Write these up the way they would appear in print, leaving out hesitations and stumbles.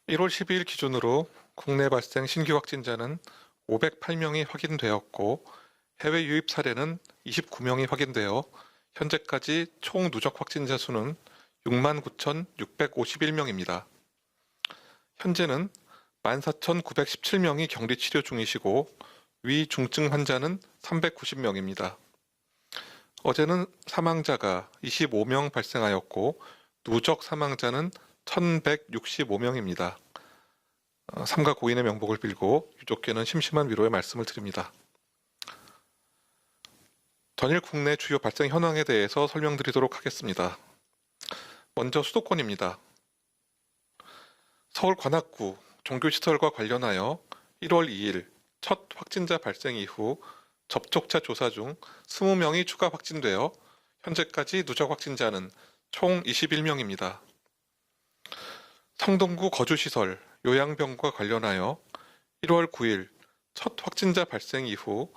1월 12일 기준으로 국내 발생 신규 확진자는 508명이 확인되었고 해외 유입 사례는 29명이 확인되어 현재까지 총 누적 확진자 수는 69,651명입니다. 현재는 14,917명이 격리 치료 중이시고 위중증 환자는 390명입니다. 어제는 사망자가 25명 발생하였고 누적 사망자는 1,165명입니다. 삼가 고인의 명복을 빌고 유족께는 심심한 위로의 말씀을 드립니다. 전일 국내 주요 발생 현황에 대해서 설명드리도록 하겠습니다. 먼저 수도권입니다. 서울 관악구 종교시설과 관련하여 1월 2일 첫 확진자 발생 이후 접촉자 조사 중 20명이 추가 확진되어 현재까지 누적 확진자는 총 21명입니다. 성동구 거주시설 요양병과 관련하여 1월 9일 첫 확진자 발생 이후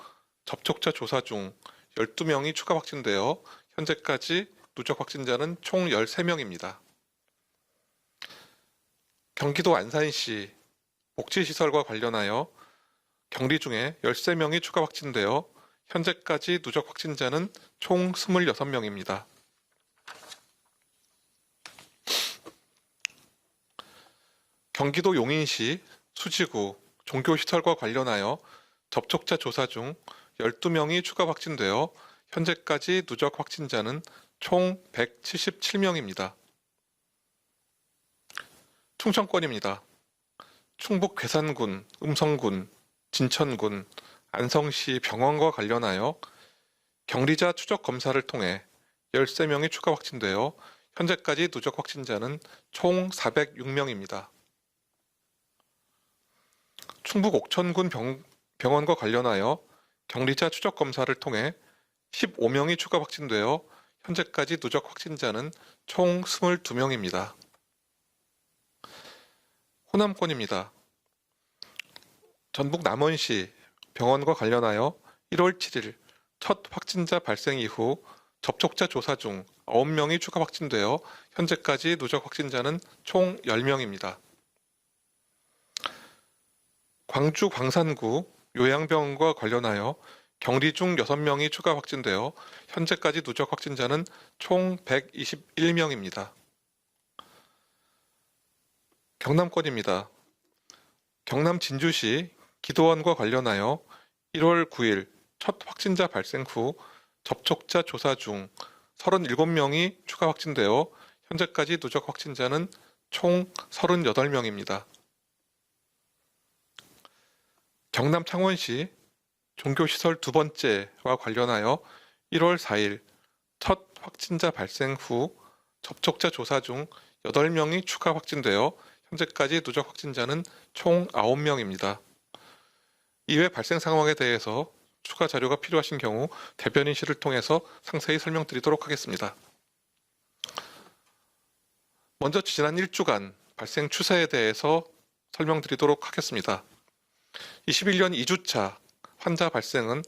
접촉자 조사 중 12명이 추가 확진되어 현재까지 누적 확진자는 총 13명입니다. 경기도 안산시 복지시설과 관련하여 격리 중에 13명이 추가 확진되어 현재까지 누적 확진자는 총 26명입니다. 경기도 용인시 수지구 종교시설과 관련하여 접촉자 조사 중 12명이 추가 확진되어 현재까지 누적 확진자는 총 177명입니다. 충청권입니다. 충북 괴산군, 음성군, 진천군, 안성시 병원과 관련하여 격리자 추적 검사를 통해 13명이 추가 확진되어 현재까지 누적 확진자는 총 406명입니다. 충북 옥천군 병원과 관련하여 격리자 추적 검사를 통해 15명이 추가 확진되어 현재까지 누적 확진자는 총 22명입니다. 호남권입니다. 전북 남원시 병원과 관련하여 1월 7일 첫 확진자 발생 이후 접촉자 조사 중 9명이 추가 확진되어 현재까지 누적 확진자는 총 10명입니다. 광주 광산구 요양병원과 관련하여 격리 중 6명이 추가 확진되어 현재까지 누적 확진자는 총 121명입니다. 경남권입니다. 경남 진주시 기도원과 관련하여 1월 9일 첫 확진자 발생 후 접촉자 조사 중 37명이 추가 확진되어 현재까지 누적 확진자는 총 38명입니다. 경남 창원시 종교시설 두 번째와 관련하여 1월 4일 첫 확진자 발생 후 접촉자 조사 중 8명이 추가 확진되어 현재까지 누적 확진자는 총 9명입니다. 이외 발생 상황에 대해서 추가 자료가 필요하신 경우 대변인실을 통해서 상세히 설명드리도록 하겠습니다. 먼저 지난 1주간 발생 추세에 대해서 설명드리도록 하겠습니다. 21년 2주차 환자 발생은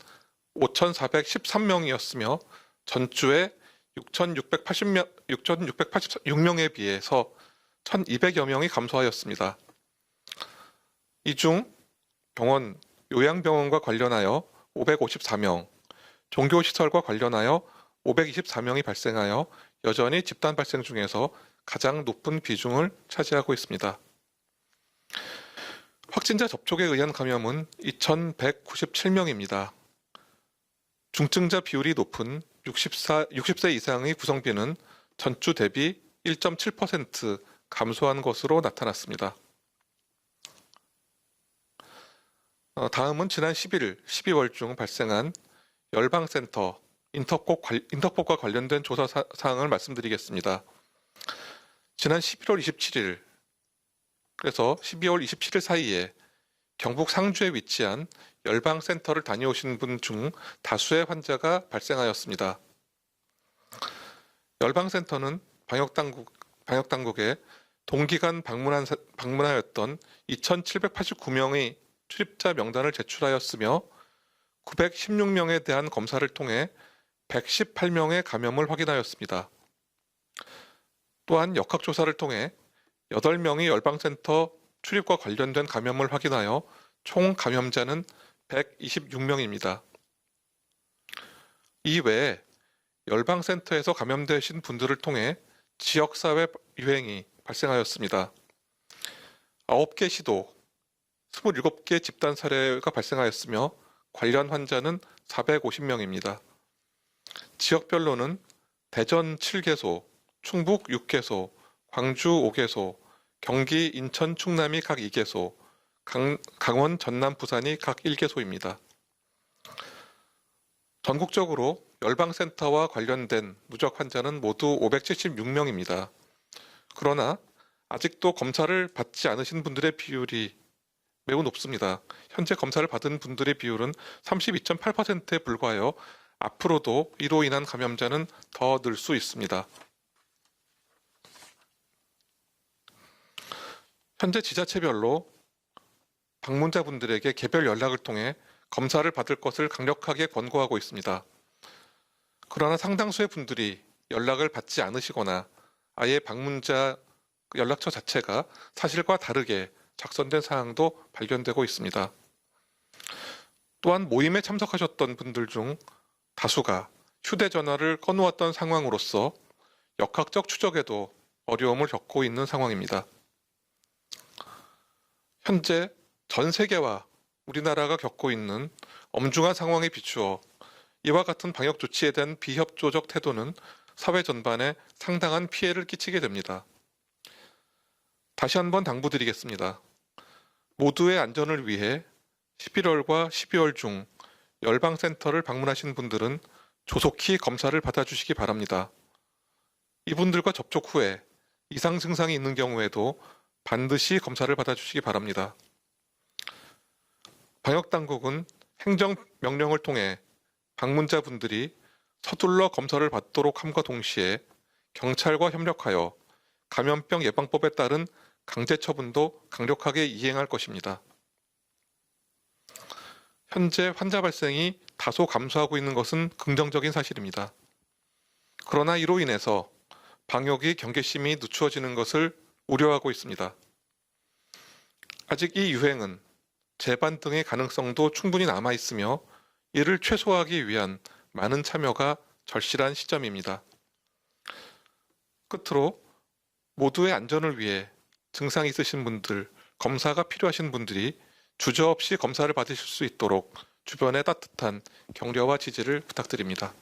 5,413명이었으며 전주에 6,686명에 비해서 1,200여 명이 감소하였습니다. 이 중 병원, 요양병원과 관련하여 554명, 종교시설과 관련하여 524명이 발생하여 여전히 집단 발생 중에서 가장 높은 비중을 차지하고 있습니다. 확진자 접촉에 의한 감염은 2,197명입니다. 중증자 비율이 높은 60세 이상의 구성비는 전주 대비 1.7% 감소한 것으로 나타났습니다. 다음은 지난 11일, 12월 중 발생한 열방센터, 인터폭과 관련된 조사 사항을 말씀드리겠습니다. 지난 11월 27일, 그래서 12월 27일 사이에 경북 상주에 위치한 열방센터를 다녀오신 분 중 다수의 환자가 발생하였습니다. 열방센터는 방역당국에 동기간 방문하였던 2,789명의 출입자 명단을 제출하였으며 916명에 대한 검사를 통해 118명의 감염을 확인하였습니다. 또한 역학조사를 통해 8명이 열방센터 출입과 관련된 감염을 확인하여 총 감염자는 126명입니다. 이외에 열방센터에서 감염되신 분들을 통해 지역사회 유행이 발생하였습니다. 9개 시도, 27개 집단 사례가 발생하였으며 관련 환자는 450명입니다. 지역별로는 대전 7개소, 충북 6개소, 광주 5개소, 경기, 인천, 충남이 각 2개소, 강원, 전남, 부산이 각 1개소입니다. 전국적으로 열방센터와 관련된 누적 환자는 모두 576명입니다. 그러나 아직도 검사를 받지 않으신 분들의 비율이 매우 높습니다. 현재 검사를 받은 분들의 비율은 32.8%에 불과하여 앞으로도 이로 인한 감염자는 더 늘 수 있습니다. 현재 지자체별로 방문자분들에게 개별 연락을 통해 검사를 받을 것을 강력하게 권고하고 있습니다. 그러나 상당수의 분들이 연락을 받지 않으시거나 아예 방문자 연락처 자체가 사실과 다르게 작성된 사항도 발견되고 있습니다. 또한 모임에 참석하셨던 분들 중 다수가 휴대전화를 꺼놓았던 상황으로서 역학적 추적에도 어려움을 겪고 있는 상황입니다. 현재 전 세계와 우리나라가 겪고 있는 엄중한 상황에 비추어 이와 같은 방역 조치에 대한 비협조적 태도는 사회 전반에 상당한 피해를 끼치게 됩니다. 다시 한번 당부드리겠습니다. 모두의 안전을 위해 11월과 12월 중 열방센터를 방문하신 분들은 조속히 검사를 받아주시기 바랍니다. 이분들과 접촉 후에 이상 증상이 있는 경우에도 반드시 검사를 받아주시기 바랍니다. 방역당국은 행정명령을 통해 방문자분들이 서둘러 검사를 받도록 함과 동시에 경찰과 협력하여 감염병 예방법에 따른 강제 처분도 강력하게 이행할 것입니다. 현재 환자 발생이 다소 감소하고 있는 것은 긍정적인 사실입니다. 그러나 이로 인해서 방역의 경계심이 늦추어지는 것을 우려하고 있습니다. 아직 이 유행은 재반 등의 가능성도 충분히 남아 있으며 이를 최소화하기 위한 많은 참여가 절실한 시점입니다. 끝으로 모두의 안전을 위해 증상이 있으신 분들, 검사가 필요하신 분들이 주저없이 검사를 받으실 수 있도록 주변에 따뜻한 격려와 지지를 부탁드립니다.